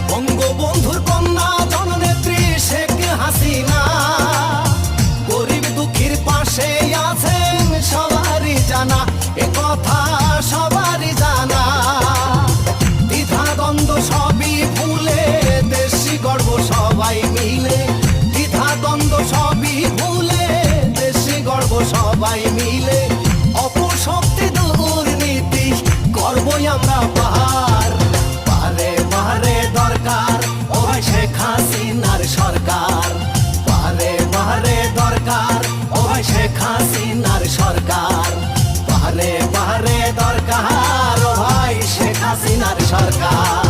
বঙ্গবন্ধুর কন্যা জননেত্রী শেখ হাসিনা গরিব দুঃখীর পাশে আছেন সবারই জানা, এ কথা সবারই জানা। দ্বিধা দ্বন্দ্ব সবই ভুলে দেশি গর্ব সবাই মিলে, দ্বিধা দ্বন্দ্ব সবই ভুলে দেশি গর্ব সবাই মিলে। অপশক্তি দুর্নীতি করবই আমরা পার, পারে পারে দরকার ও শেখ হাসিনার সরকার, পারে পারে দরকার ও শেখ হাসিনার সরকার, পারে পারে দরকার ও ভাই শেখ হাসিনার সরকার।